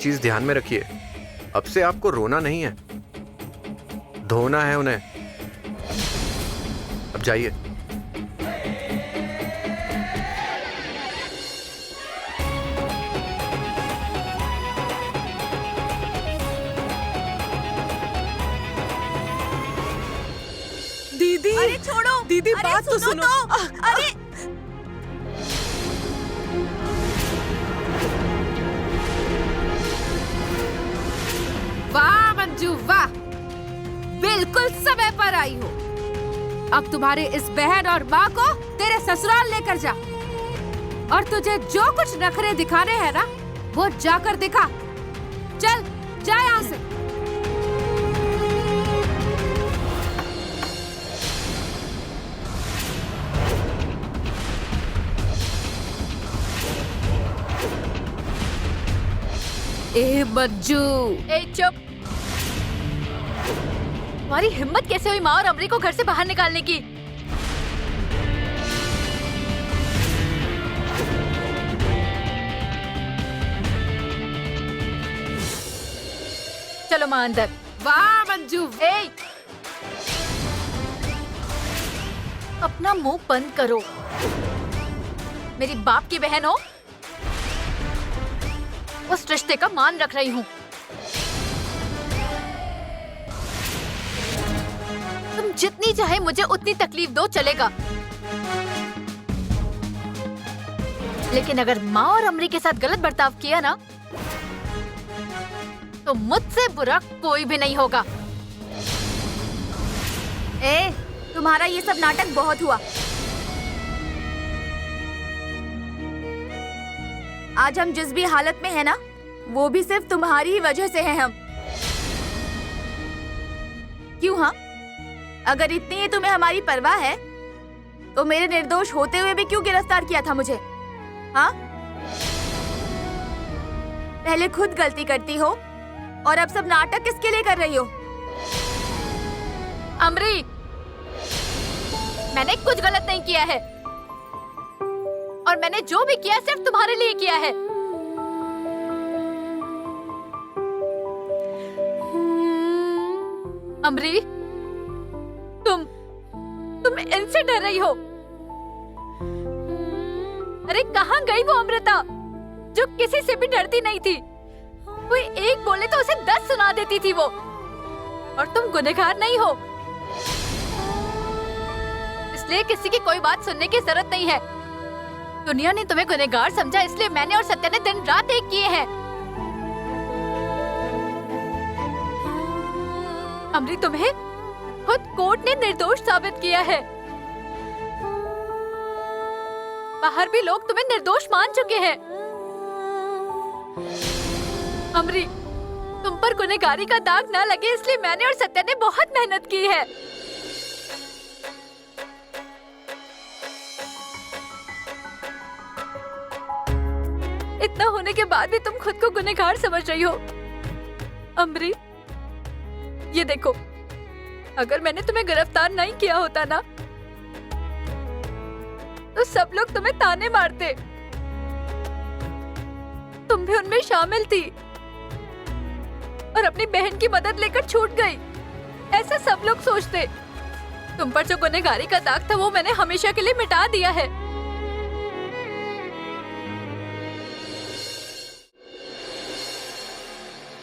चीज ध्यान में रखिए, अब से आपको रोना नहीं है, धोना है उन्हें। अब जाइए। दीदी, अरे छोड़ो दीदी, अरे बात तो सुनो। अरे वाह मंजू वाह, बिल्कुल समय पर आई हो। अब तुम्हारे इस बहन और माँ को तेरे ससुराल लेकर जा, और तुझे जो कुछ नखरे दिखाने हैं ना, वो जाकर दिखा। चल जा यहाँ से। ए मंजू, ए चुप। तुम्हारी हिम्मत कैसे हुई माँ और अमरी को घर से बाहर निकालने की? चलो माँ अंदर। वाह मंजू। ए, अपना मुंह बंद करो। मेरी बाप की बहन हो, उस रिश्ते का मान रख रही हूँ। तुम जितनी चाहे मुझे उतनी तकलीफ दो, चलेगा। लेकिन अगर माँ और अमरी के साथ गलत बर्ताव किया ना, तो मुझसे बुरा कोई भी नहीं होगा। ए, तुम्हारा ये सब नाटक बहुत हुआ। आज हम जिस भी हालत में है ना, वो भी सिर्फ तुम्हारी ही वजह से है हम। क्यों? हाँ, अगर इतनी ही तुम्हें हमारी परवाह है, तो मेरे निर्दोष होते हुए भी क्यों गिरफ्तार किया था मुझे? हाँ, पहले खुद गलती करती हो और अब सब नाटक किसके लिए कर रही हो? अमरी, मैंने कुछ गलत नहीं किया है, और मैंने जो भी किया सिर्फ तुम्हारे लिए किया है। अमरी, तुम इनसे डर रही हो? अरे कहाँ गई वो अमृता, जो किसी से भी डरती नहीं थी? कोई एक बोले तो उसे 10 सुना देती थी वो। और तुम गुनहगार नहीं हो, इसलिए किसी की कोई बात सुनने की जरूरत नहीं है। दुनिया ने तुम्हें गुनहगार समझा, इसलिए मैंने और सत्या ने दिन रात एक किए हैं। अमरी, तुम्हें खुद कोर्ट ने निर्दोष साबित किया है। बाहर भी लोग तुम्हें निर्दोष मान चुके हैं। अमरी, तुम पर गुनहगारी का दाग ना लगे, इसलिए मैंने और सत्या ने बहुत मेहनत की है। इतना होने के बाद भी तुम खुद को गुनहगार समझ रही हो। अमरी, ये देखो, अगर मैंने तुम्हें गिरफ्तार नहीं किया होता ना, तो सब लोग तुम्हें ताने मारते। तुम भी उनमें शामिल थी और अपनी बहन की मदद लेकर छूट गई, ऐसा सब लोग सोचते। तुम पर जो गुनहगारी का दाग था, वो मैंने हमेशा के लिए मिटा दिया है।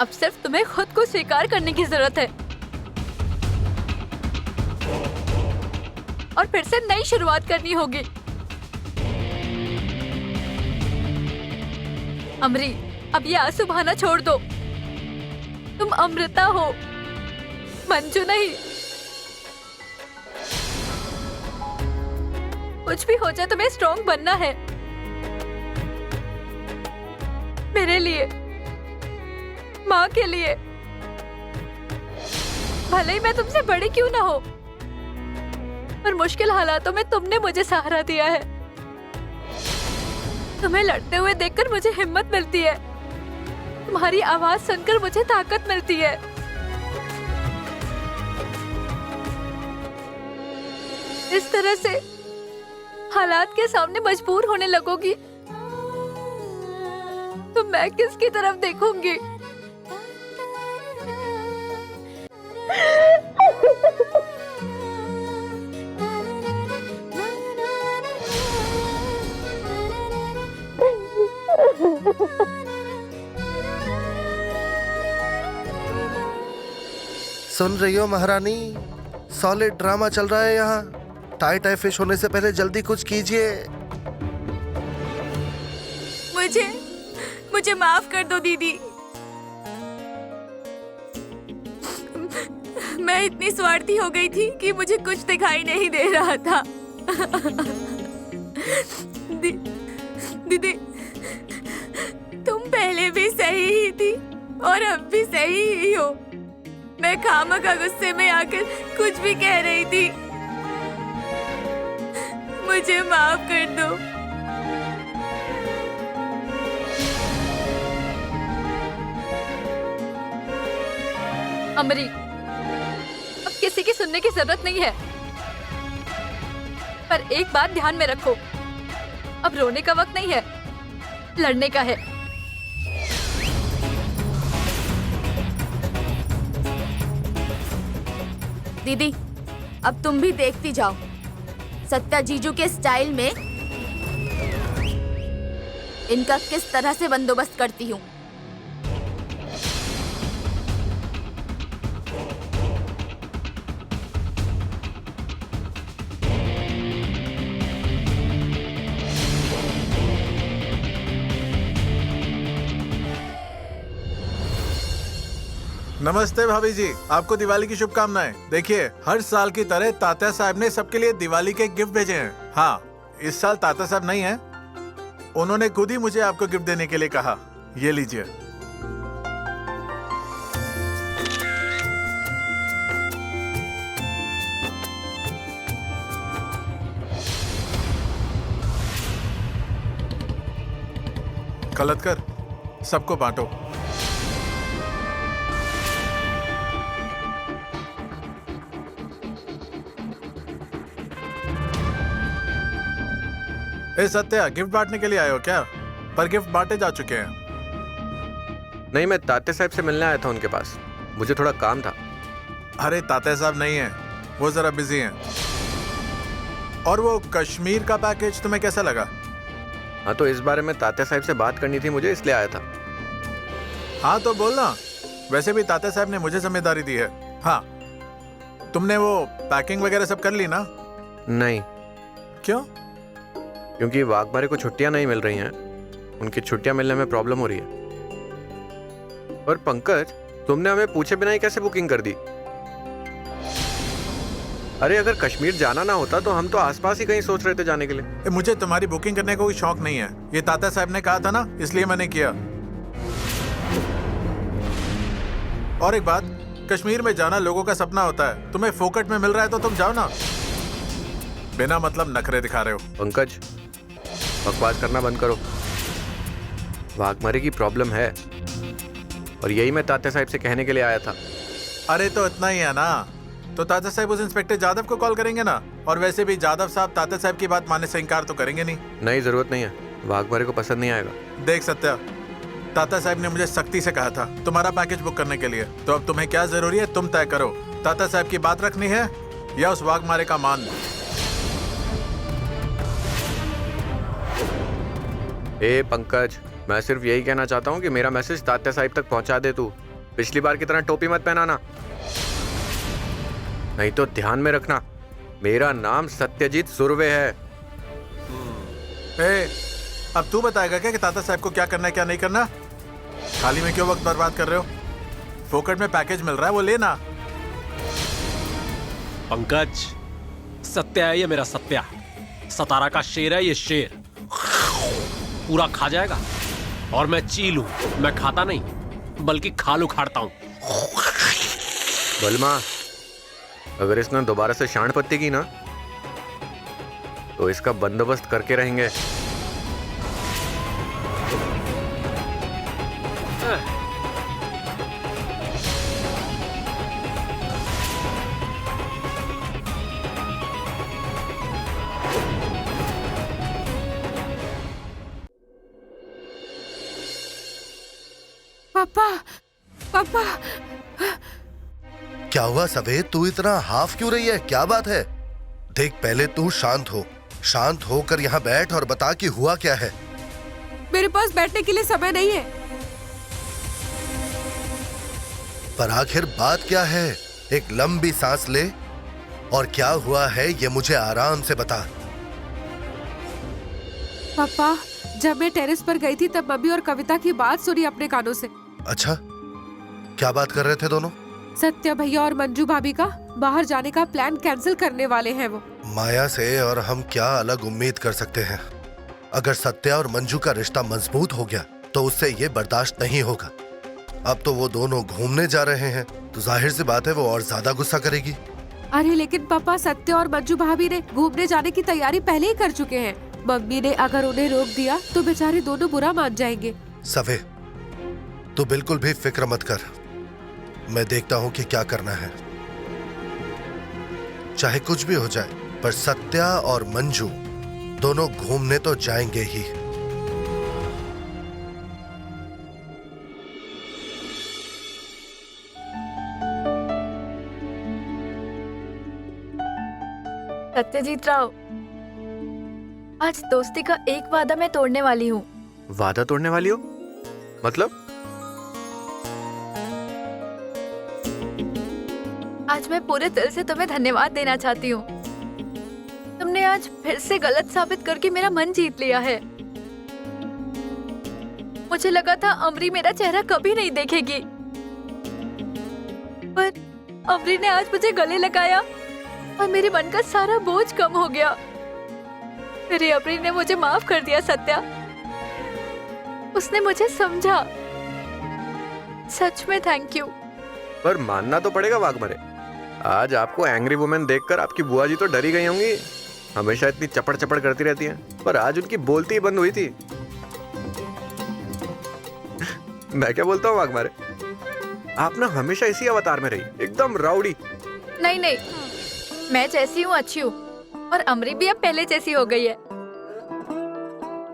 अब सिर्फ तुम्हें खुद को स्वीकार करने की जरूरत है और फिर से नई शुरुआत करनी होगी। अमरी, अब ये आंसू बहाना छोड़ दो। तुम अमृता हो, मंजू नहीं। कुछ भी हो जाए, तुम्हें स्ट्रॉन्ग बनना है, मेरे लिए, माँ के लिए। भले ही मैं तुमसे बड़ी क्यों ना हो, पर मुश्किल हालातों में तुमने मुझे सहारा दिया है। तुम्हें लड़ते हुए देखकर मुझे हिम्मत मिलती है, तुम्हारी आवाज सुनकर मुझे ताकत मिलती है। इस तरह से हालात के सामने मजबूर होने लगोगी तो मैं किसकी तरफ देखूंगी? सुन रही हो महारानी, सॉलिड ड्रामा चल रहा है यहाँ। टाई टाई फिश होने से पहले जल्दी कुछ कीजिए। मुझे मुझे माफ कर दो दीदी। मैं इतनी स्वार्थी हो गई थी कि मुझे कुछ दिखाई नहीं दे रहा था। दीदी, तुम पहले भी सही ही थी और अब भी सही ही हो। मैं खामखा गुस्से में आकर कुछ भी कह रही थी। मुझे माफ कर दो। अमरी, अब किसी की सुनने की जरूरत नहीं है। पर एक बात ध्यान में रखो, अब रोने का वक्त नहीं है, लड़ने का है। दीदी, अब तुम भी देखती जाओ सत्या जीजू के स्टाइल में इनका किस तरह से बंदोबस्त करती हूँ। नमस्ते भाभी जी, आपको दिवाली की शुभकामनाएं। देखिए, हर साल की तरह तात्या साहब ने सबके लिए दिवाली के गिफ्ट भेजे हैं। हाँ, इस साल तात्या साहब नहीं हैं। उन्होंने खुद ही मुझे आपको गिफ्ट देने के लिए कहा। ये लीजिए। गलत कर, सबको बांटो। ए सत्या, गिफ्ट बांटने के लिए आए हो क्या? पर गिफ्ट बांटे जा चुके हैं। नहीं, मैं तात्या साहब से मिलने आया था उनके पास। मुझे थोड़ा काम था। अरे तात्या साहब नहीं है, वो जरा बिजी हैं। और वो कश्मीर का पैकेज तुम्हें कैसा लगा? हाँ, तो इस बारे में तात्या साहब से बात करनी थी मुझे, इसलिए आया था। हाँ तो बोलना। वैसे भी तात्या साहब ने मुझे जिम्मेदारी दी है। हाँ, तुमने वो पैकिंग वगैरह सब कर ली ना? नहीं, क्यों? क्योंकि वाघमारे को छुट्टियां नहीं मिल रही हैं। उनकी छुट्टियां मिलने में प्रॉब्लम हो रही है। और पंकज, तुमने हमें पूछे बिना ही कैसे बुकिंग कर दी? अरे अगर कश्मीर जाना ना होता तो हम तो आसपास ही कहीं सोच रहे थे जाने के लिए। मुझे तुम्हारी बुकिंग करने का कोई शौक नहीं है। ये तात्या साहब ने कहा था ना, इसलिए मैंने किया। और एक बात, कश्मीर में जाना लोगों का सपना होता है। तुम्हें फोकट में मिल रहा है तो तुम जाओ ना। बिना मतलब नखरे दिखा रहे हो। पंकज, बकवास करना बंद करो। वाघमारे की प्रॉब्लम है और यही मैं तात्या साहब से कहने के लिए आया था। अरे तो इतना ही है ना, तो तात्या साहब उस इंस्पेक्टर जादव को कॉल करेंगे ना। और वैसे भी जादव साहब तात्या साहब की बात मानने से इनकार तो करेंगे नहीं। नहीं, जरूरत नहीं है। वाघमारे को पसंद नहीं आएगा। देख सत्या, तात्या साहब ने मुझे सख्ती से कहा था तुम्हारा पैकेज बुक करने के लिए। तो अब तुम्हें क्या जरूरी है, तुम तय करो। तात्या साहब की बात रखनी है या उस वाघमारे का मान? ए पंकज, मैं सिर्फ यही कहना चाहता हूँ कि मेरा मैसेज तात्या साहब तक पहुँचा दे तू। पिछली बार की तरह टोपी मत पहनाना, नहीं तो ध्यान में रखना, मेरा नाम सत्यजीत सुरवे है। ए, अब तू बताएगा क्या कि तात्या साहब को क्या करना है क्या नहीं करना? खाली में क्यों वक्त बर्बाद कर रहे हो? फोकट में पैकेज मिल रहा है, वो लेना। पंकज, सत्या है ये मेरा सत्या। सतारा का शेर है ये शेर। पूरा खा जाएगा। और मैं चील हूं, मैं खाता नहीं बल्कि खाल उखाड़ता हूं। बलमा, अगर इसने दोबारा से शान पत्ती की ना तो इसका बंदोबस्त करके रहेंगे। पापा पापा क्या हुआ सफेद, तू इतना हाफ क्यों रही है? क्या बात है? देख, पहले तू शांत हो, शांत होकर यहाँ बैठ और बता कि हुआ क्या है। मेरे पास बैठने के लिए समय नहीं है। पर आखिर बात क्या है? एक लंबी सांस ले और क्या हुआ है ये मुझे आराम से बता। पापा, जब मैं टेरेस पर गई थी तब मम्मी और कविता की बात सुनी अपने कानों से। अच्छा, क्या बात कर रहे थे दोनों? सत्या भैया और मंजू भाभी का बाहर जाने का प्लान कैंसिल करने वाले हैं वो। माया से और हम क्या अलग उम्मीद कर सकते हैं? अगर सत्या और मंजू का रिश्ता मजबूत हो गया तो उससे ये बर्दाश्त नहीं होगा। अब तो वो दोनों घूमने जा रहे हैं तो जाहिर सी बात है वो और ज्यादा गुस्सा करेगी। अरे लेकिन पापा, सत्या और मंजू भाभी ने घूमने जाने की तैयारी पहले ही कर चुके हैं। मम्मी ने अगर उन्हें रोक दिया तो बेचारे दोनों बुरा मान जाएंगे। सफे, तू बिल्कुल भी फिक्र मत कर, मैं देखता हूँ कि क्या करना है। चाहे कुछ भी हो जाए, पर सत्या और मंजू दोनों घूमने तो जाएंगे ही। सत्यजीत राव, आज दोस्ती का एक वादा मैं तोड़ने वाली हूँ। वादा तोड़ने वाली हो? मतलब? आज मैं पूरे दिल से तुम्हें धन्यवाद देना चाहती हूँ। तुमने आज फिर से गलत साबित करके मेरा मन जीत लिया है। मुझे लगा था अमरी मेरा चेहरा कभी नहीं देखेगी, पर अमरी ने आज मुझे गले लगाया और मेरे मन का सारा बोझ कम हो गया। मेरी अमरी ने मुझे माफ कर दिया सत्या, उसने मुझे समझा। सच में थैंक यू। पर मानना तो पड़ेगा वाघमरे, आज आपको एंग्री वुमेन देखकर आपकी बुआ जी तो डरी गई होंगी। हमेशा इतनी चपड़ चपड़ करती रहती हैं, पर आज उनकी बोलती ही बंद हुई थी। मैं क्या बोलता हूँ वाघमरे, आप ना हमेशा इसी अवतार में रही, एकदम राउडी। नहीं नहीं, मैं जैसी हूँ अच्छी हूँ, और अमरी भी अब पहले जैसी हो गई है।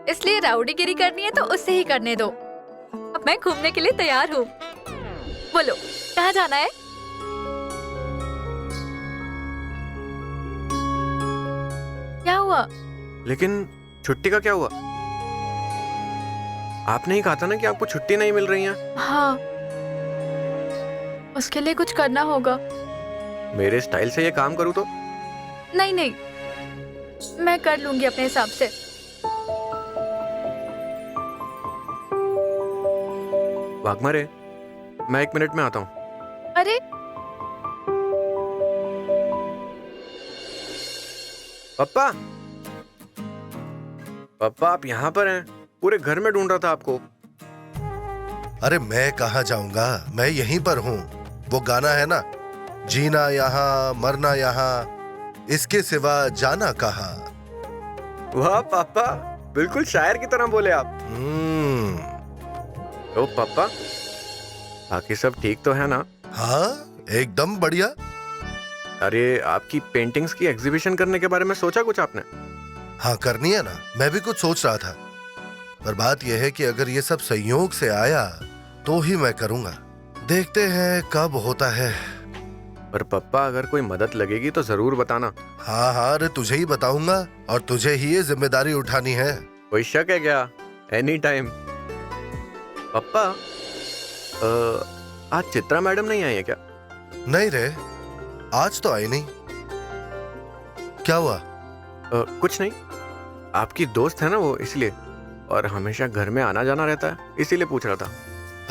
इसलिए राउडीगिरी करनी है तो उससे ही करने दो। अब मैं घूमने के लिए तैयार हूँ। बोलो कहाँ जाना है? क्या हुआ? लेकिन छुट्टी का क्या हुआ? आपने ही कहा था ना कि आपको छुट्टी नहीं मिल रही है। हाँ, उसके लिए कुछ करना होगा। मेरे स्टाइल से ये काम करूँ तो? नहीं नहीं, मैं कर लूंगी अपने हिसाब से। वाघमरे, मैं 1 मिनट में आता हूँ। अरे पप्पा, पप्पा आप यहाँ पर हैं? पूरे घर में ढूंढ रहा था आपको। अरे मैं कहाँ जाऊंगा, मैं यहीं पर हूँ। वो गाना है ना, जीना यहाँ मरना यहाँ, इसके सिवा जाना कहाँ। वाह पापा, बिल्कुल शायर की तरह बोले आप। तो पापा, बाकी सब ठीक तो है ना? हाँ, एकदम बढ़िया। अरे आपकी पेंटिंग्स की एग्जीबिशन करने के बारे में सोचा कुछ आपने? हाँ करनी है ना, मैं भी कुछ सोच रहा था, पर बात यह है कि अगर ये सब संयोग से आया तो ही मैं करूंगा। देखते हैं कब होता है। पर पप्पा, अगर कोई मदद लगेगी तो जरूर बताना। हाँ हाँ, अरे तुझे ही बताऊंगा, और तुझे ही ये जिम्मेदारी उठानी है। कोई शक है क्या? Any time. पप्पा, आज चित्रा मैडम नहीं आई है क्या? नहीं रे, आज तो आई नहीं। क्या हुआ? कुछ नहीं, आपकी दोस्त है ना वो, इसलिए। और हमेशा घर में आना जाना रहता है, इसीलिए पूछ रहा था।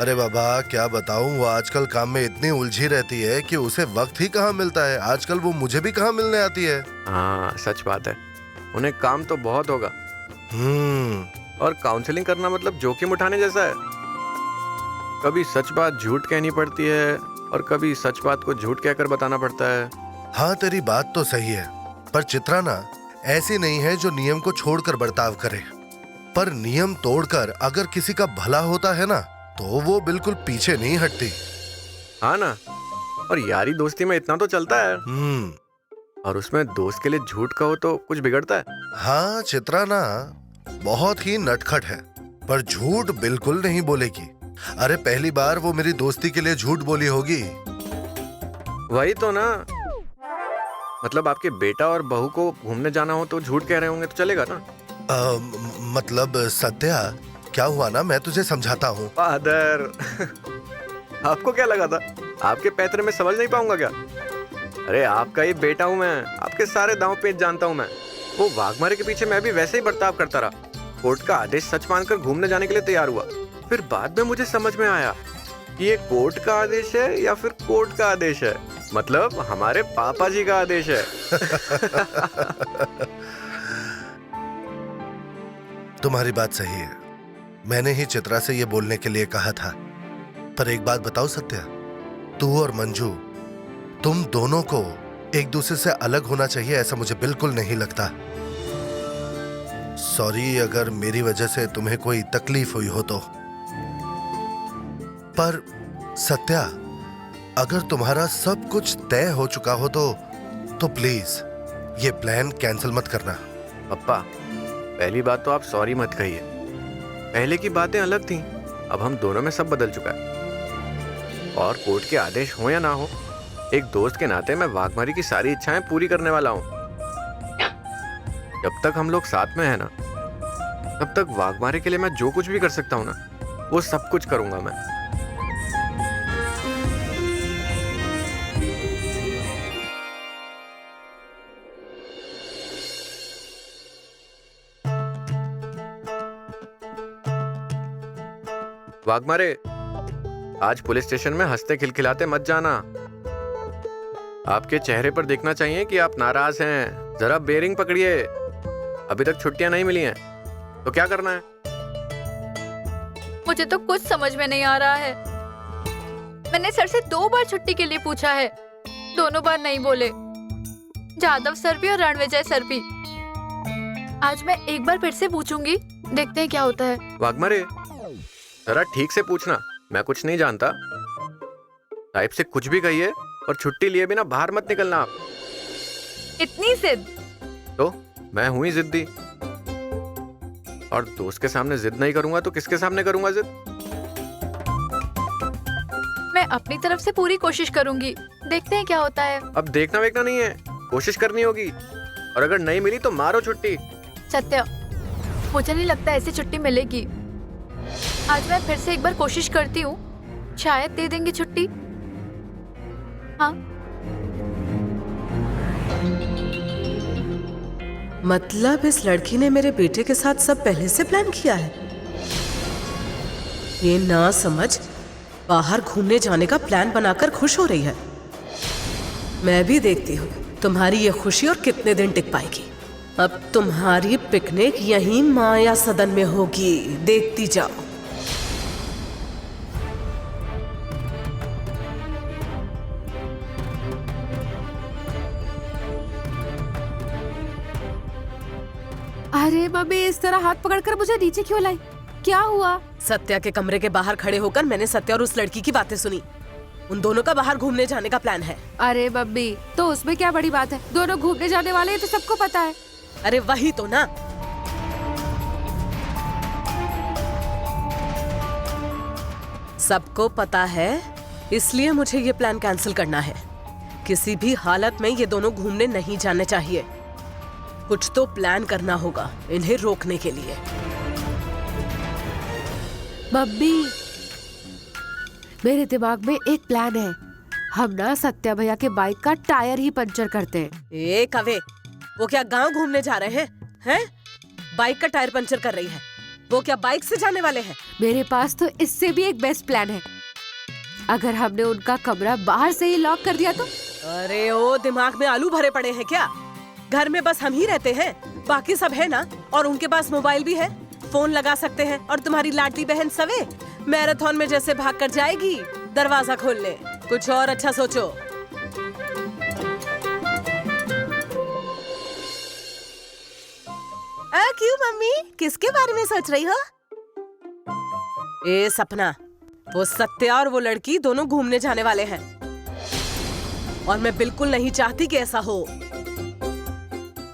अरे बाबा क्या बताऊं, वो आजकल काम में इतनी उलझी रहती है कि उसे वक्त ही कहाँ मिलता है। आजकल वो मुझे भी कहाँ मिलने आती है। हाँ सच बात है, उन्हें काम तो बहुत होगा। और काउंसलिंग करना मतलब जोखिम उठाने जैसा है। कभी सच बात झूठ कहनी पड़ती है और कभी सच बात को झूठ कहकर बताना पड़ता है। हाँ तेरी बात तो सही है, पर चित्रा ना ऐसी नहीं है जो नियम को छोड़कर बर्ताव करे। पर नियम तोड़कर अगर किसी का भला होता है ना तो वो बिल्कुल पीछे नहीं हटती। हाँ ना, और यारी दोस्ती में इतना तो चलता है। और उसमें दोस्त के लिए झूठ कहो तो कुछ बिगड़ता है? हाँ चित्रा ना बहुत ही नटखट है, पर झूठ बिल्कुल नहीं बोलेगी। अरे पहली बार वो मेरी दोस्ती के लिए झूठ बोली होगी। वही तो ना, मतलब आपके बेटा और बहू को घूमने जाना हो तो झूठ कह रहे होंगे तो चलेगा ना? मतलब सत्या, क्या हुआ ना, मैं तुझे समझाता हूँ। फादर आपको क्या लगा था आपके पैतरे में समझ नहीं पाऊंगा क्या? अरे आपका ही बेटा हूँ मैं, आपके सारे दांव पेच जानता हूँ मैं। वो वाघमारे के पीछे मैं भी वैसे ही बर्ताव करता रहा। कोर्ट का आदेश सच मानकर घूमने जाने के लिए तैयार हुआ। फिर बाद में मुझे समझ में आया कि ये कोर्ट का आदेश है या फिर कोर्ट का आदेश है, मतलब हमारे पापा जी का आदेश है। तुम्हारी बात सही है, मैंने ही चित्रा से ये बोलने के लिए कहा था। पर एक बात बताओ सत्या, तू और मंजू, तुम दोनों को एक दूसरे से अलग होना चाहिए ऐसा मुझे बिल्कुल नहीं लगता। सॉरी अगर मेरी वजह से तुम्हें कोई तकलीफ हुई हो तो। पर सत्या, अगर तुम्हारा सब कुछ तय हो चुका हो तो प्लीज ये प्लान कैंसिल मत करना। पप्पा, पहली बात तो आप सॉरी मत कहिए। पहले की बातें अलग थीं, अब हम दोनों में सब बदल चुका है। और कोर्ट के आदेश हो या ना हो, एक दोस्त के नाते मैं वाघमारी की सारी इच्छाएं पूरी करने वाला हूं। जब तक हम लोग साथ में हैं ना, तब तक वाघमारी के लिए मैं जो कुछ भी कर सकता हूं ना, वो सब कुछ करूंगा मैं। वाघमारे, आज पुलिस स्टेशन में हंसते खिलखिलाते मत जाना। आपके चेहरे पर देखना चाहिए कि आप नाराज हैं। जरा बेरिंग पकड़िए। अभी तक छुट्टियां नहीं मिली हैं, तो क्या करना है? मुझे तो कुछ समझ में नहीं आ रहा है। मैंने सर से 2 बार छुट्टी के लिए पूछा है, दोनों बार नहीं बोले। जादव सर भी और रणविजय सर भी। आज मैं एक बार फिर से पूछूंगी, देखते हैं क्या होता है। वाघमारे, जरा ठीक से पूछना, मैं कुछ नहीं जानता। साहिब से कुछ भी कहिए और छुट्टी लिए बिना बाहर मत निकलना आप। इतनी जिद? तो मैं हूं ही जिद्दी, और दोस्त के सामने जिद नहीं करूंगा तो किसके सामने करूंगा जिद? मैं अपनी तरफ से पूरी कोशिश करूंगी, देखते हैं क्या होता है। अब देखना वेखना नहीं है, कोशिश करनी होगी, और अगर नहीं मिली तो मारो छुट्टी। सत्या, मुझे नहीं लगता ऐसी छुट्टी मिलेगी। आज मैं फिर से एक बार कोशिश करती हूँ, शायद दे देंगे छुट्टी। हाँ। मतलब इस लड़की ने मेरे बेटे के साथ सब पहले से प्लान किया है। ये ना समझ बाहर घूमने जाने का प्लान बनाकर खुश हो रही है। मैं भी देखती हूँ तुम्हारी ये खुशी और कितने दिन टिक पाएगी। अब तुम्हारी पिकनिक यहीं माया सदन में होगी, देखती जाओ। अरे बबी, इस तरह हाथ पकड़कर मुझे नीचे क्यों लाई? क्या हुआ? सत्या के कमरे के बाहर खड़े होकर मैंने सत्या और उस लड़की की बातें सुनी। उन दोनों का बाहर घूमने जाने का प्लान है। अरे बब्बी, तो उसमें क्या बड़ी बात है? दोनों घूमने जाने वाले हैं तो सबको पता है। अरे वही तो ना। सबको पता है, इसलिए मुझे ये प्लान कैंसिल करना है। किसी भी हालत में ये दोनों घूमने नहीं जाने चाहिए। कुछ तो प्लान करना होगा इन्हें रोकने के लिए। बब्बी, मेरे दिमाग में एक प्लान है। हम ना सत्या भैया के बाइक का टायर ही पंचर करते हैं। ए कवे, वो क्या गांव घूमने जा रहे हैं? हैं? बाइक का टायर पंचर कर रही है। वो क्या बाइक से जाने वाले हैं? मेरे पास तो इससे भी एक बेस्ट प्लान है। अगर हमने उनका कमरा बाहर से ही लॉक कर दिया तो? अरे ओ, दिमाग में आलू भरे पड़े हैं क्या? घर में बस हम ही रहते हैं, बाकी सब है ना। और उनके पास मोबाइल भी है, फोन लगा सकते हैं। और तुम्हारी लाडली बहन सवे मैराथन में जैसे भाग कर जाएगी दरवाजा खोलने। कुछ और अच्छा सोचो। क्यों मम्मी, किसके बारे में सोच रही हो? ए सपना, वो सत्या और वो लड़की दोनों घूमने जाने वाले हैं, और मैं बिल्कुल नहीं चाहती कि ऐसा हो।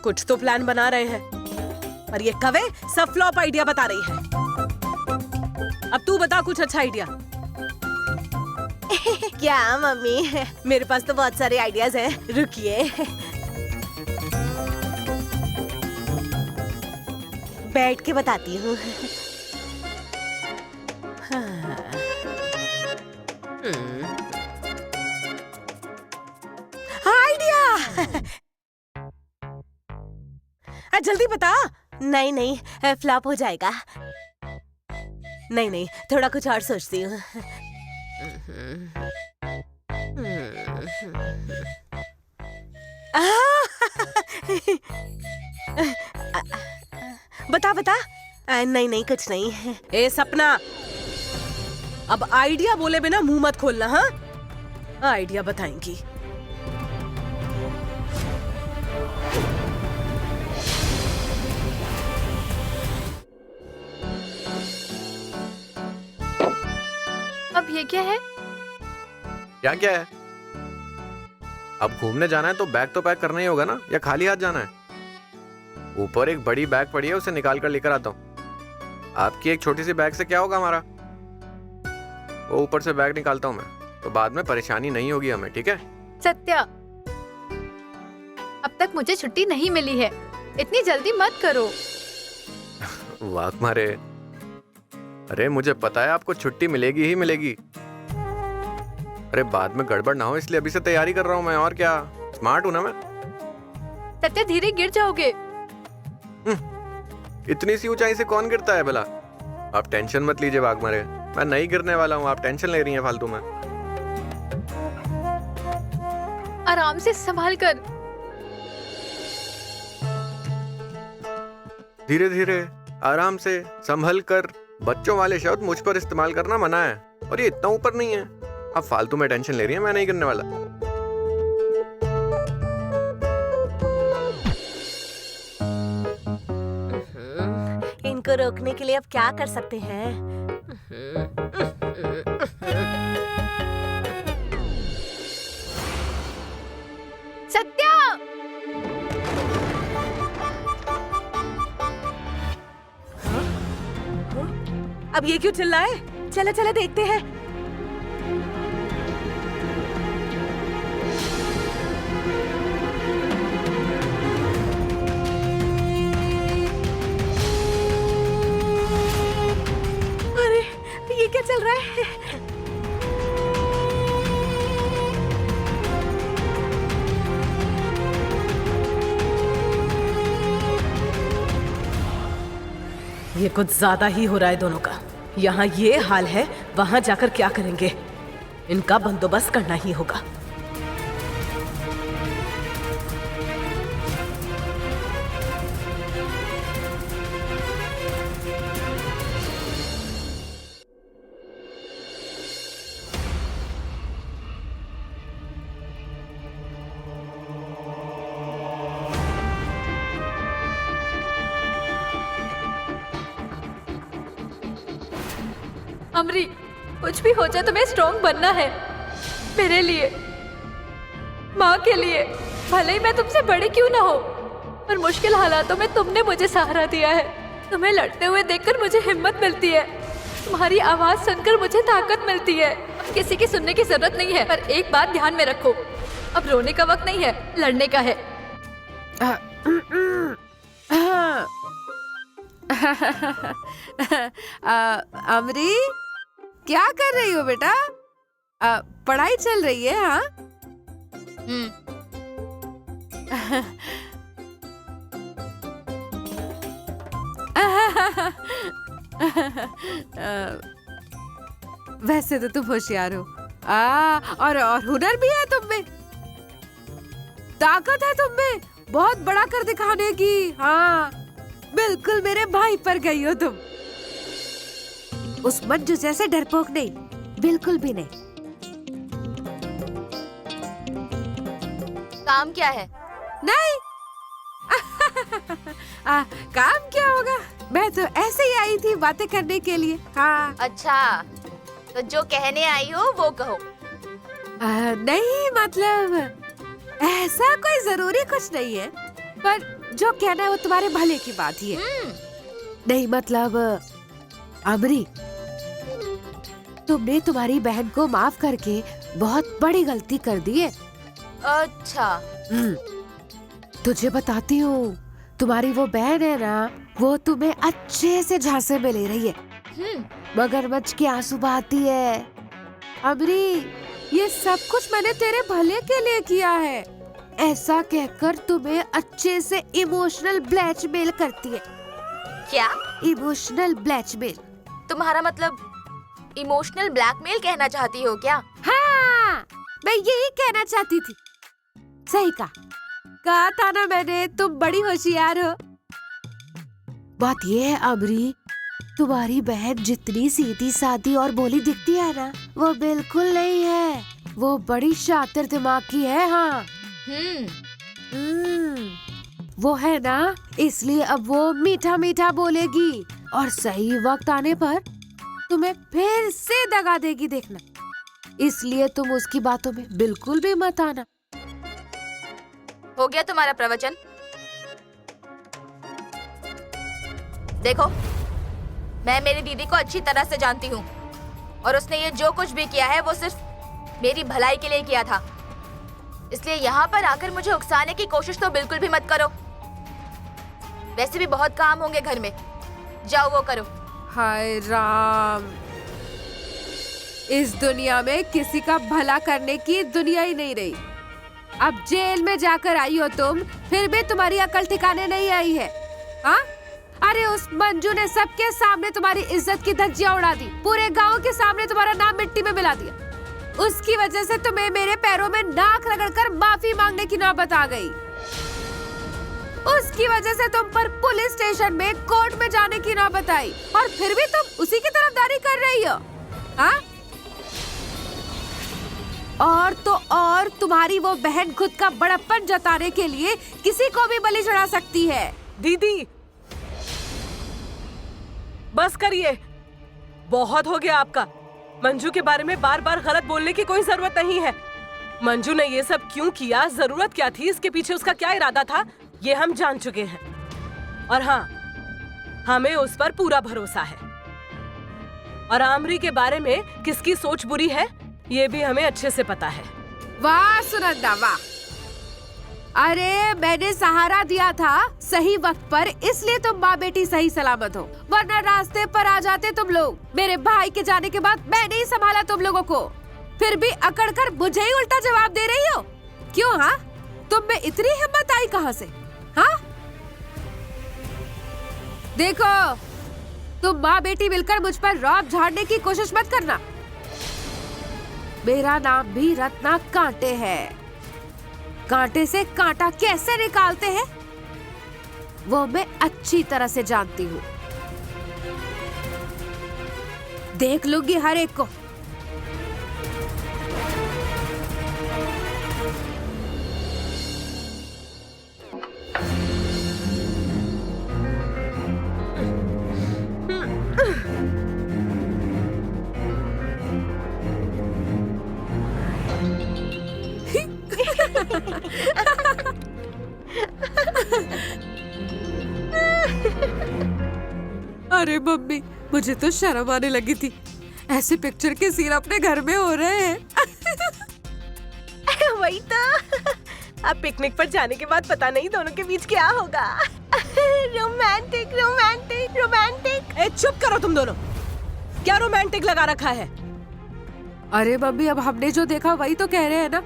कुछ तो प्लान बना रहे हैं, पर ये कवे सब फ्लॉप आइडिया बता रही है। अब तू बता कुछ अच्छा आइडिया। क्या मम्मी, मेरे पास तो बहुत सारे आइडियाज हैं, रुकिए। बैठ के बताती हूँ। आइडिया। जल्दी बता। नहीं नहीं, फ्लॉप हो जाएगा। नहीं नहीं, थोड़ा कुछ और सोचती हूँ। बता बता। नहीं नहीं, कुछ नहीं। ए सपना, अब आइडिया बोले बिना मुंह मत खोलना। हाँ, आइडिया बताएंगी। अब ये क्या है? क्या क्या है? अब घूमने जाना है तो बैग तो पैक करना ही होगा ना, या खाली हाथ जाना है? ऊपर एक बड़ी बैग पड़ी है, उसे निकाल कर लेकर आता हूँ। आपकी एक छोटी सी बैग से क्या होगा हमारा? वो ऊपर से बैग निकालता हूँ मैं, तो बाद में परेशानी नहीं होगी हमें, ठीक है? सत्या, अब तक मुझे छुट्टी नहीं मिली है, इतनी जल्दी मत करो। वाक मारे, अरे मुझे पता है आपको छुट्टी मिलेगी ही मिलेगी। अरे बाद में गड़बड़ ना हो इसलिए अभी से तैयारी कर रहा हूँ मैं, और क्या, स्मार्ट हूँ ना मैं। सत्या, धीरे गिर जाओगे। इतनी सी ऊंचाई से कौन गिरता है भला? आप टेंशन मत लीजिए वाक मारे, मैं नहीं गिरने वाला हूँ, आप टेंशन ले रही हैं फालतू में। आराम से संभाल कर। धीरे धीरे, आराम से, संभल कर। बच्चों वाले शब्द मुझ पर इस्तेमाल करना मना है, और ये इतना ऊपर नहीं है। आप फालतू में टेंशन ले रही हैं, मैं नहीं गिरने वाला। इनको रोकने के लिए अब क्या कर सकते हैं? सत्या, अब ये क्यों चिल्लाए? चलो चलो देखते हैं। अरे ये क्या चल रहा है? ये कुछ ज्यादा ही हो रहा है दोनों का। यहाँ ये हाल है, वहां जाकर क्या करेंगे? इनका बंदोबस्त करना ही होगा। अमरी, कुछ भी हो जाए तुम्हें स्ट्रॉन्ग बनना है, मेरे लिए, माँ के लिए। भले ही मैं तुमसे बड़ी क्यों ना हो, पर मुश्किल हालातों में तुमने मुझे सहारा दिया है। तुम्हें लड़ते हुए देखकर मुझे हिम्मत मिलती है, तुम्हारी आवाज सुनकर मुझे ताकत मिलती है। अब किसी की सुनने की जरूरत नहीं है, पर एक बात ध्यान में रखो, अब रोने का वक्त नहीं है, लड़ने का है। अमरी, क्या कर रही हो बेटा? पढ़ाई चल रही है? हाँ। वैसे तो तुम होशियार हो, और हुनर भी है तुम में, ताकत है तुम में बहुत बड़ा कर दिखाने की। हाँ, बिल्कुल मेरे भाई पर गई हो तुम। उस मंजू जैसे डरपोक नहीं, बिल्कुल भी नहीं। काम क्या है? नहीं। काम क्या होगा, मैं तो ऐसे ही आई थी बातें करने के लिए। हाँ। अच्छा, तो जो कहने आई हो वो कहो। नहीं, मतलब ऐसा कोई जरूरी कुछ नहीं है, पर जो कहना है वो तुम्हारे भले की बात ही है। नहीं, मतलब अमरी, तुमने तुम्हारी बहन को माफ करके बहुत बड़ी गलती कर दी है। अच्छा। तुझे बताती हूँ, तुम्हारी वो बहन है ना, वो तुम्हें अच्छे से झांसे में ले रही है। मगरमच्छ के आंसू बहाती है। अमरी, ये सब कुछ मैंने तेरे भले के लिए किया है, ऐसा कहकर तुम्हें अच्छे से इमोशनल ब्लैकमेल करती है। क्या? Emotional blackmail? तुम्हारा मतलब इमोशनल ब्लैकमेल कहना चाहती हो क्या? हाँ, मैं यही कहना चाहती थी। सही कहा था ना मैंने, तुम बड़ी होशियार हो। बात ये है अमरी, तुम्हारी बहन जितनी सीधी सादी और भोली दिखती है ना, वो बिल्कुल नहीं है। वो बड़ी शातिर दिमाग की है। हाँ। वो है ना, इसलिए अब वो मीठा मीठा बोलेगी और सही वक्त आने पर तुम्हें फिर से दगा देगी, देखना। इसलिए तुम उसकी बातों में बिल्कुल भी मत आना। हो गया तुम्हारा प्रवचन? देखो, मैं मेरी दीदी को अच्छी तरह से जानती हूँ और उसने ये जो कुछ भी किया है वो सिर्फ मेरी भलाई के लिए किया था। इसलिए यहाँ पर आकर मुझे उकसाने की कोशिश तो बिल्कुल भी मत करो। वैसे भी बहुत काम होंगे घर में, जाओ वो करो। हाय राम, इस दुनिया में किसी का भला करने की दुनिया ही नहीं रही। अब जेल में जाकर आई हो तुम, फिर भी तुम्हारी अकल ठिकाने नहीं आई है। हाँ? अरे उस मंजू ने सबके सामने तुम्हारी इज्जत की धज्जियां उड़ा दी, पूरे गांव के सामने तुम्हारा नाम मिट्टी में मिला दिया। उसकी वजह से तुम्हें मेरे पैरों में नाक रगड़कर माफी मांगने की नौबत आ गई। उसकी वजह से तुम पर पुलिस स्टेशन में, कोर्ट में जाने की नौबत आई, और फिर भी तुम उसी की तरफदारी कर रही हो। हाँ? और तो और तुम्हारी वो बहन खुद का बड़प्पन जताने के लिए किसी को भी बलि चढ़ा सकती है। दीदी, बस करिए, बहुत हो गया आपका। मंजू के बारे में बार बार गलत बोलने की कोई जरूरत नहीं है। मंजू ने ये सब क्यों किया, जरूरत क्या थी, इसके पीछे उसका क्या इरादा था, ये हम जान चुके हैं। और हाँ, हमें उस पर पूरा भरोसा है। और आमरी के बारे में किसकी सोच बुरी है, ये भी हमें अच्छे से पता है। वाह सुनंदा, वाह। अरे मैंने सहारा दिया था सही वक्त पर, इसलिए तुम माँ बेटी सही सलामत हो, वरना रास्ते पर आ जाते तुम लोग। मेरे भाई के जाने के बाद मैंने ही संभाला तुम लोगों को, फिर भी अकड़ कर मुझे ही उल्टा जवाब दे रही हो। क्यों? हाँ, तुम में इतनी हिम्मत आई कहाँ से? हाँ? देखो, तुम माँ बेटी मिलकर मुझ पर रौब झाड़ने की कोशिश मत करना। मेरा नाम भी रत्ना कांटे है। कांटे से कांटा कैसे निकालते हैं वो मैं अच्छी तरह से जानती हूँ। देख लूंगी हर एक को। अरे मम्मी, मुझे तो शर्म आने लगी थी। ऐसे पिक्चर के सीन अपने घर में हो रहे हैं। वही तो। अब पिकनिक पर जाने के बाद पता नहीं दोनों के बीच क्या होगा। Romantic romantic romantic. ए, चुप करो तुम दोनों, क्या रोमांटिक लगा रखा है? अरे मम्मी, अब हमने जो देखा वही तो कह रहे हैं ना।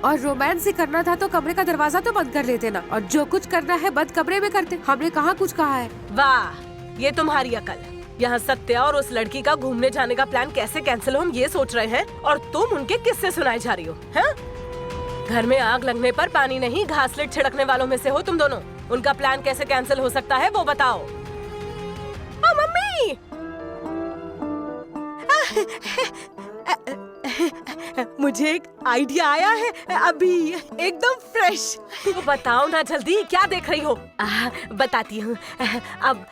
और रोमांस ही करना था तो कमरे का दरवाजा तो बंद कर लेते ना, और जो कुछ करना है बंद कमरे में करते। हमने कहाँ कुछ कहा है? वाह, ये तुम्हारी अकल। यहाँ सत्या और उस लड़की का घूमने जाने का प्लान कैसे कैंसिल हो, हम ये सोच रहे हैं, और तुम उनके किस्से सुनाए जा रही हो। हैं? घर में आग लगने पर पानी नहीं, घासलेट छिड़कने वालों में से हो तुम दोनों। उनका प्लान कैसे कैंसिल हो सकता है वो बताओ। मम्मी, मुझे एक आइडिया आया है अभी, एकदम फ्रेश। तो बताओ ना जल्दी, क्या देख रही हो? बताती हूँ। अब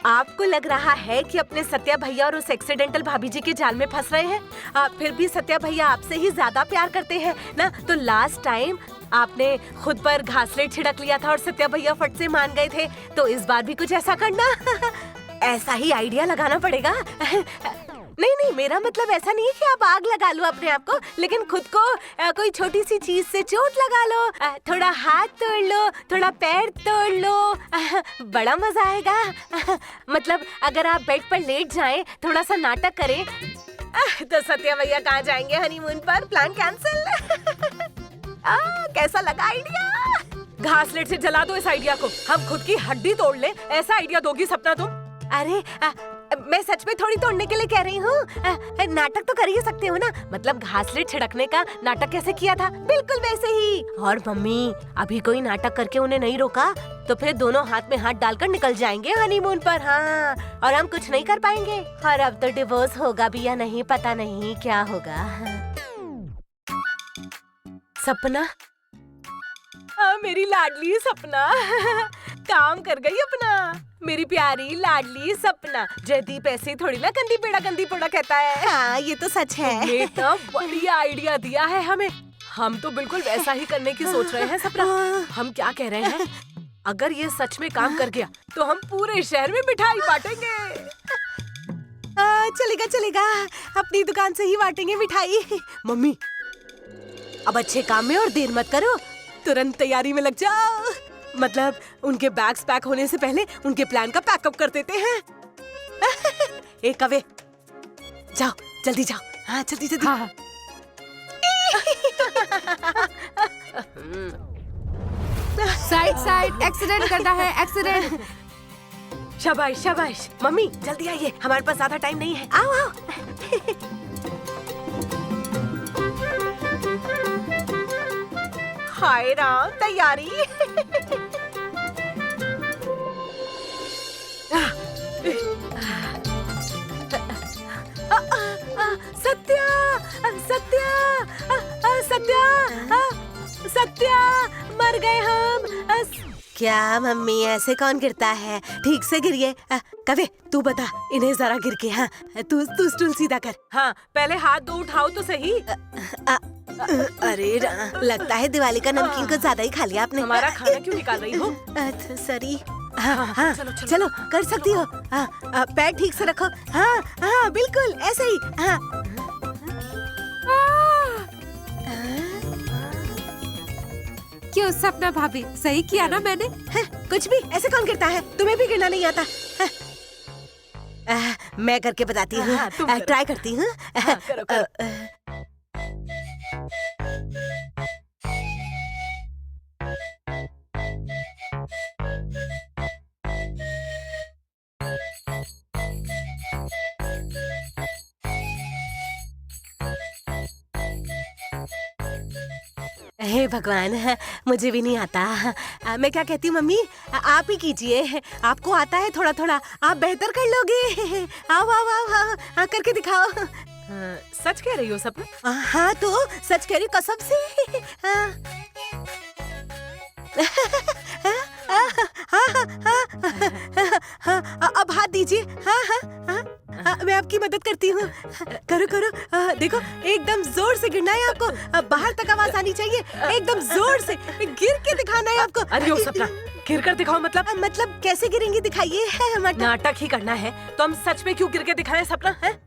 आपको लग रहा है कि अपने सत्या भैया और उस एक्सीडेंटल भाभी जी के जाल में फंस रहे हैं। फिर भी सत्या भैया आपसे ही ज्यादा प्यार करते हैं ना। तो लास्ट टाइम आपने खुद पर घासलेट छिड़क लिया था और सत्या भैया फट से मान गए थे, तो इस बार भी कुछ ऐसा करना। ऐसा ही आइडिया लगाना पड़ेगा। नहीं नहीं, मेरा मतलब ऐसा नहीं है कि आप आग लगा लो अपने आप को, लेकिन खुद को कोई छोटी सी चीज से चोट लगा लो, थोड़ा हाथ तोड़ लो, थोड़ा पैर तोड़ लो, बड़ा मजा आएगा। मतलब अगर आप बेड पर लेट जाएं, थोड़ा सा नाटक करें, तो सत्या भैया कहाँ जाएंगे हनीमून पर? Plan cancel. कैसा लगा आइडिया? घासलेट से जला दो इस आइडिया को, हम खुद की हड्डी तोड़ ले, ऐसा आइडिया दोगी सपना तुम? अरे मैं सच में थोड़ी तोड़ने के लिए कह रही हूँ, नाटक तो कर ही सकते हो ना। मतलब घासलेट छिड़कने का नाटक कैसे किया था, बिल्कुल वैसे ही। और मम्मी, अभी कोई नाटक करके उन्हें नहीं रोका तो फिर दोनों हाथ में हाथ डालकर निकल जाएंगे हनीमून पर। हाँ, और हम कुछ नहीं कर पाएंगे। और अब तो डिवोर्स होगा भी या नहीं, पता नहीं क्या होगा। सपना, मेरी लाडली सपना काम कर गई अपना, मेरी प्यारी लाडली सपना। जयदीप ऐसे थोड़ी ना गंदी पेड़ा कहता है। हाँ, ये तो सच है। ये तो बढ़िया आइडिया दिया है हमें, हम तो बिल्कुल वैसा ही करने की सोच रहे हैं सपना। हम क्या कह रहे हैं, अगर ये सच में काम कर गया तो हम पूरे शहर में मिठाई बांटेंगे। चलेगा चलेगा, अपनी दुकान से ही बांटेंगे मिठाई। मम्मी, अब अच्छे काम में और देर मत करो, तुरंत तैयारी में लग जाओ। मतलब उनके बैग्स पैक होने से पहले उनके प्लान का पैकअप कर देते हैं। एक कवे, जाओ जल्दी जाओ। हाँ जल्दी जल्दी। हाँ। साइड साइड, एक्सीडेंट करना है, एक्सीडेंट। शाबाश शाबाश। मम्मी जल्दी आइए, हमारे पास ज्यादा टाइम नहीं है। आओ आओ। हाय राम, तैयारी। सत्या सत्या सत्या सत्या, मर गए हम। क्या मम्मी, ऐसे कौन गिरता है? ठीक से गिरिए। कवे तू बता इन्हें जरा गिर के। हाँ तू स्टूल सीधा कर। हाँ, पहले हाथ दो, उठाओ तो सही। अरे लगता है दिवाली का नमकीन को ज्यादा ही खा लिया आपने। हमारा खाना क्यों निकाल रही हो? सॉरी। हाँ, चलो कर सकती हो। पैर ठीक से रखो। हाँ हाँ बिल्कुल ऐसे ही। हाँ। क्यों सपना भाभी, सही किया ना मैंने? कुछ भी, ऐसे कौन गिरता है? तुम्हें भी गिरना नहीं आता? मैं करके बताती हूँ। ट्राई करती हूँ। हे भगवान, मुझे भी नहीं आता। मैं क्या कहती हूँ मम्मी, आप ही कीजिए, आपको आता है थोड़ा थोड़ा, आप बेहतर कर लोगे। आओ आओ आओ, आओ करके दिखाओ। सच कह रही हो सपना? हाँ तो सच कह रही हूँ, कसम से। अब हाथ दीजिए। हाँ हाँ हाँ, मैं आपकी मदद करती हूँ। करो करो। देखो एकदम जोर से गिरना है आपको, बाहर तक आवाज आनी चाहिए, एकदम जोर से गिर के दिखाना है आपको। अरे ओ सपना, गिर कर दिखाओ। मतलब कैसे गिरेंगी दिखाइए। नाटक ही करना है तो हम सच में क्यों गिर के दिखाएं सपना? है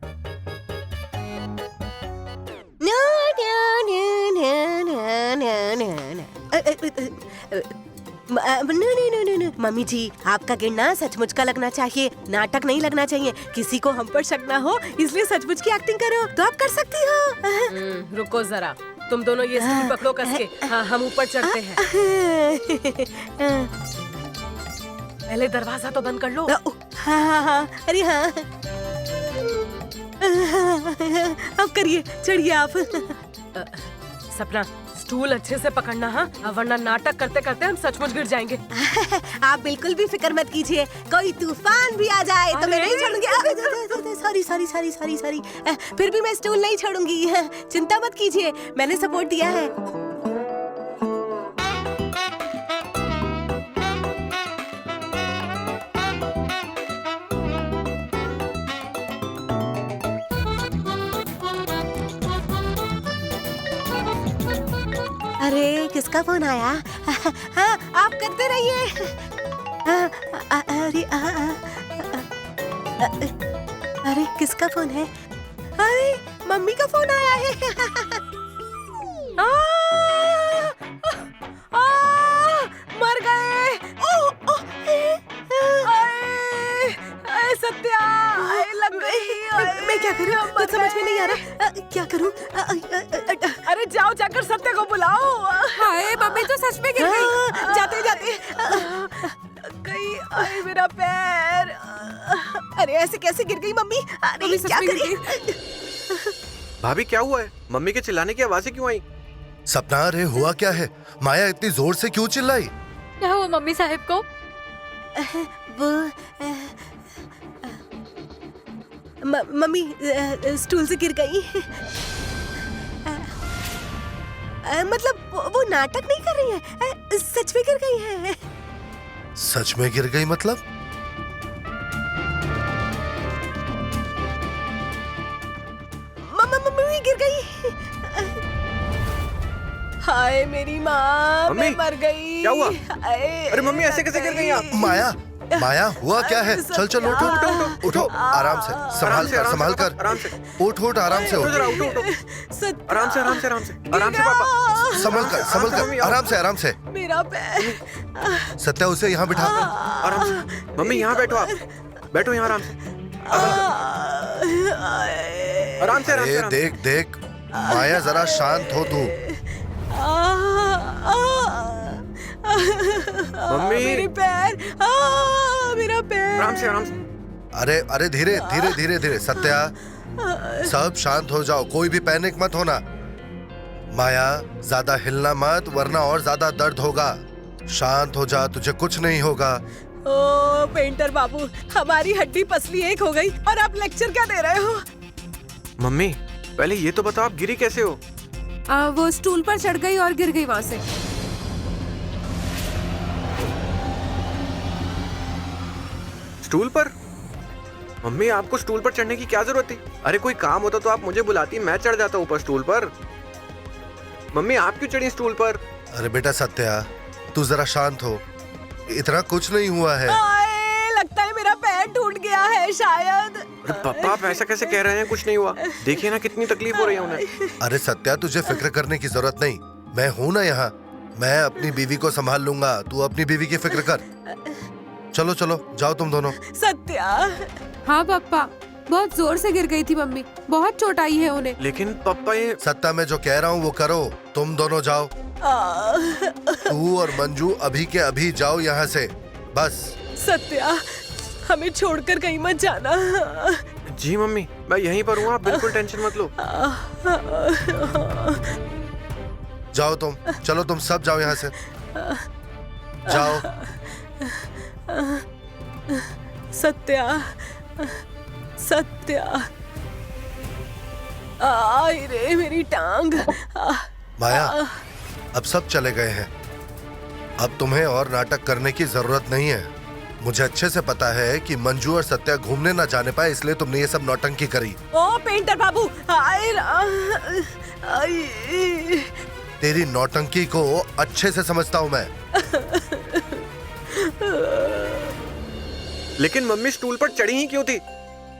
मम्मी जी, आपका गिरना सचमुच का लगना चाहिए, नाटक नहीं लगना चाहिए। किसी को हम पर शक ना हो, इसलिए सचमुच की एक्टिंग करो तो आप कर सकती हो। रुको जरा, तुम दोनों ये स्टूल पकड़ो कस के। हाँ, हम ऊपर चढ़ते हैं। पहले दरवाजा तो बंद कर लो। हाँ हाँ, अरे हाँ। अब करिए, चढ़िए आप। सपना, स्टूल अच्छे से पकड़ना। हाँ, वरना नाटक करते करते हम सचमुच गिर जाएंगे। आप बिल्कुल भी फिक्र मत कीजिए, कोई तूफान भी आ जाए तो मैं नहीं छोड़ूंगी। Sorry sorry sorry sorry sorry, फिर भी मैं स्टूल नहीं छोड़ूंगी। चिंता मत कीजिए, मैंने सपोर्ट दिया है। अरे किसका फोन आया? हाँ आप करते रहिए। अरे अरे किसका फोन है? अरे मम्मी का फोन आया है। आ, मर गए। सत्या लग गई। मैं क्या करूं? कुछ समझ में नहीं आ रहा। क्या करूं? अरे जाओ जाकर सत्या को बुलाओ। हाय मम्मी तो सच में गिर गई। जाते जाते गई। अरे मेरा पैर। अरे ऐसे कैसे गिर गई मम्मी? अरे क्या करी? भाभी क्या हुआ है? मम्मी के चिल्लाने की आवाजें क्यों आई? सपना, अरे हुआ क्या है? माया इतनी जोर से क्यों चिल्लाई? क्या हुआ मम्मी साहब को? वो मम्मी स्टूल से गिर गई। मतलब वो नाटक नहीं कर रही है, सच में गिर गई है। सच में गिर गई मतलब? मम्मी गिर गई। हाय मेरी माँ, मैं मम्मी, मर गई। क्या हुआ? अरे मम्मी ऐसे कैसे गिर गई आप? माया, माया हुआ क्या है? चल चल उठो उठो उठो, आराम से, संभाल कर संभाल कर, आराम से उठ उठ, आराम से उठो जरा, उठ, उठो उठो, आराम से आराम से आराम से आराम से पापा, संभल कर, आराम से आराम से। मेरा पैर। सत्या, उसे यहाँ बिठा। आराम से। मम्मी यहाँ बैठो, आप बैठो यहाँ आराम से, आराम से आराम अरे से। देख देख माया, जरा शांत हो तू। मम्मी मेरे पैर। मेरा पैर। आराम से आराम से। अरे अरे धीरे धीरे धीरे धीरे। सत्या, सब शांत हो जाओ, कोई भी पैनिक मत होना। माया, ज्यादा हिलना मत वरना और ज्यादा दर्द होगा। शांत हो जा, तुझे कुछ नहीं होगा। ओ पेंटर बाबू, हमारी हड्डी पसली एक हो गई और आप लेक्चर क्या दे रहे हो? मम्मी पहले ये तो बताओ, आप गिरी कैसे हो? वो स्टूल पर चढ़ गई और गिर गई वहाँ से। स्टूल पर? मम्मी आपको स्टूल पर चढ़ने की क्या जरूरत थी? अरे कोई काम होता तो आप मुझे बुलाती, मैं चढ़ जाता ऊपर स्टूल पर। मम्मी आप क्यों चढ़ी स्टूल पर? अरे बेटा सत्या, तू जरा शांत हो, इतना कुछ नहीं हुआ है। लगता है मेरा पैर टूट गया है शायद। अरे पापा आप ऐसा कैसे कह रहे हैं? कुछ नहीं हुआ, देखिए ना कितनी तकलीफ हो रही है उन्हें। अरे सत्या, तुझे फिक्र करने की जरूरत नहीं, मैं हूं ना यहाँ। मैं अपनी बीवी को संभाल लूंगा, तू अपनी बीवी की फिक्र कर। चलो चलो जाओ तुम दोनों। सत्या। हाँ पापा, बहुत जोर से गिर गई थी मम्मी, बहुत चोट आई है उन्हें। लेकिन पापा ये सत्या, मैं जो कह रहा हूँ वो करो, तुम दोनों जाओ। तू और मंजू अभी के अभी जाओ यहाँ से, बस। सत्या, हमें छोड़कर कहीं मत जाना। जी मम्मी, मैं यहीं पर हूँ, आप बिल्कुल टेंशन मत लो। जाओ तुम, चलो तुम सब जाओ यहाँ से, जाओ। सत्या, सत्या, आई रे मेरी टांग। माया, अब सब चले गए हैं, अब तुम्हें और नाटक करने की जरूरत नहीं है। मुझे अच्छे से पता है कि मंजू और सत्या घूमने ना जाने पाए, इसलिए तुमने ये सब नौटंकी करी। ओ पेंटर बाबू, तेरी नौटंकी को अच्छे से समझता हूँ मैं। लेकिन मम्मी स्टूल पर चढ़ी ही क्यों थी?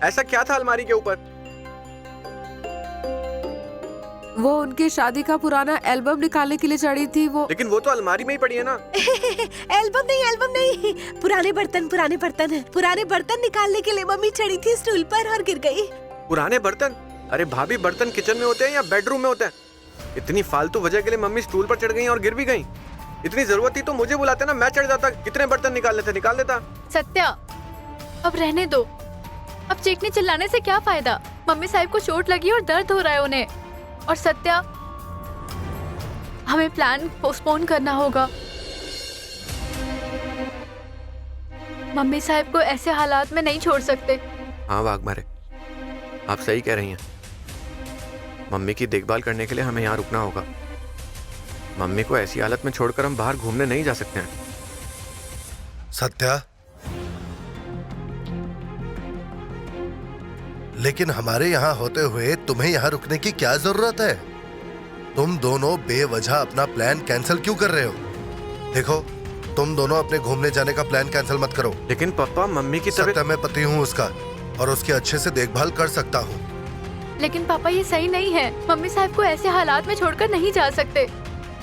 ऐसा क्या था अलमारी के ऊपर? वो उनके शादी का पुराना एल्बम निकालने के लिए चढ़ी थी वो। लेकिन वो तो अलमारी में ही पड़ी है ना। एल्बम नहीं, पुराने बर्तन निकालने के लिए मम्मी चढ़ी थी स्टूल पर और गिर गई। पुराने बर्तन? अरे भाभी, बर्तन किचन में होते हैं या बेडरूम में होते हैं? इतनी फालतू वजह के लिए मम्मी स्टूल पर चढ़ गई और गिर भी गई? इतनी जरूरत थी तो मुझे बुलाते ना, मैं चढ़ जाता। कितने बर्तन निकालने थे निकाल देता। सत्या, अब रहने दो, अब चीखने चिल्लाने से क्या फायदा? मम्मी साहब को चोट लगी और दर्द हो रहा है उन्हें। और सत्या, हमें प्लान पोस्टपोन करना होगा। मम्मी साहब को ऐसे हालात में नहीं छोड़ सकते। हाँ वाघमारे, आप सही कह रही हैं। मम्मी की देखभाल करने के लिए हमें यहाँ रुकना होगा। मम्मी को ऐसी हालत में छोड़कर हम बाहर घूमने नहीं जा सकते हैं। सत्या, लेकिन हमारे यहाँ होते हुए तुम्हें यहाँ रुकने की क्या जरूरत है? तुम दोनों बेवजह अपना प्लान कैंसिल क्यों कर रहे हो? देखो, तुम दोनों अपने घूमने जाने का प्लान कैंसिल मत करो। लेकिन पापा, मम्मी की तबीयत। सत्या, मैं पति हूँ उसका और उसकी अच्छे से देखभाल कर सकता हूँ। लेकिन पापा ये सही नहीं है। मम्मी साहब को ऐसे हालात में छोड़कर नहीं जा सकते।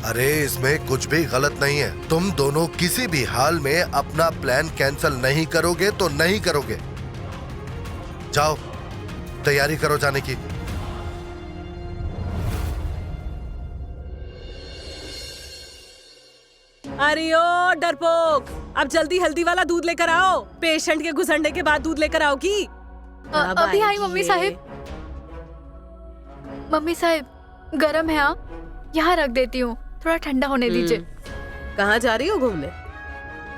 अरे इसमें कुछ भी गलत नहीं है। तुम दोनों किसी भी हाल में अपना प्लान कैंसिल नहीं करोगे तो नहीं करोगे। जाओ तैयारी करो जाने की। अरे ओ डरपोक, अब जल्दी हल्दी वाला दूध लेकर आओ। पेशेंट के गुजरने के बाद दूध लेकर आओगी। अभी आई मम्मी साहब। मम्मी साहब गरम है, यहाँ रख देती हूँ, थोड़ा ठंडा होने दीजिए। कहाँ जा रही हो घूमने?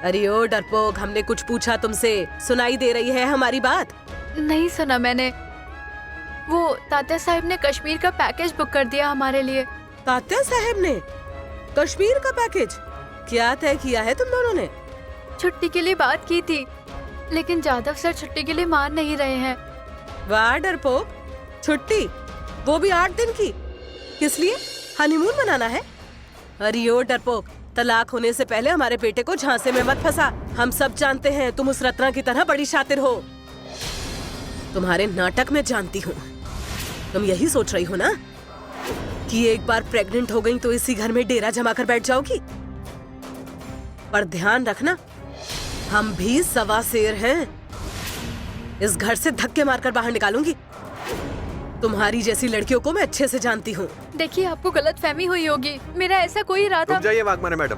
अरे ओ डरपोक, हमने कुछ पूछा तुमसे, सुनाई दे रही है हमारी बात? नहीं सुना मैंने। वो तात्या साहब ने कश्मीर का पैकेज बुक कर दिया हमारे लिए। तात्या साहब ने कश्मीर का पैकेज? क्या तय किया है तुम दोनों ने? छुट्टी के लिए बात की थी, लेकिन जादव सर छुट्टी के लिए मान नहीं रहे हैं। वाह डरपोक, छुट्टी वो भी 8 दिन की? किस लिए? हनीमून मनाना है? अरे ओ डरपोक, तलाक होने से पहले हमारे बेटे को झांसे में मत फंसा। हम सब जानते हैं तुम उस रत्ना की तरह बड़ी शातिर हो। तुम्हारे नाटक में जानती हूँ। तुम यही सोच रही हो ना कि एक बार प्रेग्नेंट हो गई तो इसी घर में डेरा जमा कर बैठ जाओगी? पर ध्यान रखना, हम भी सवा शेर हैं। इस घर से धक्के मारकर बाहर निकालूंगी। तुम्हारी जैसी लड़कियों को मैं अच्छे से जानती हूँ। देखिए आपको गलत फहमी हुई होगी, मेरा ऐसा कोई इरादा। रुक जाइए वाघमारे मैडम।